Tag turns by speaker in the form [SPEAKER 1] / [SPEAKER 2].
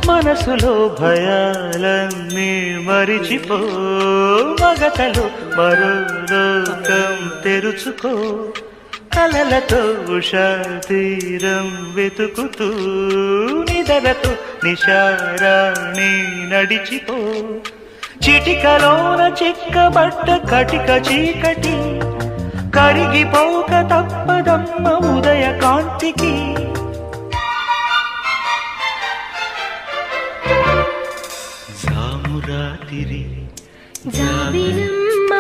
[SPEAKER 1] మనసులో భయాలన్నీ మరిచిపో మగతలో మరో లోకం తెరుచుకో కలలతో ఉషా తీరం వెతుకుతూ నిదరతో నిశారాణి నడిచిపో చిటికలోన చిక్కబడ్డ కటిక చీకటి కరిగిపోక తప్పదమ్మ ఉదయ కాంతికి జామురాతిరి
[SPEAKER 2] జాబిలమ్మ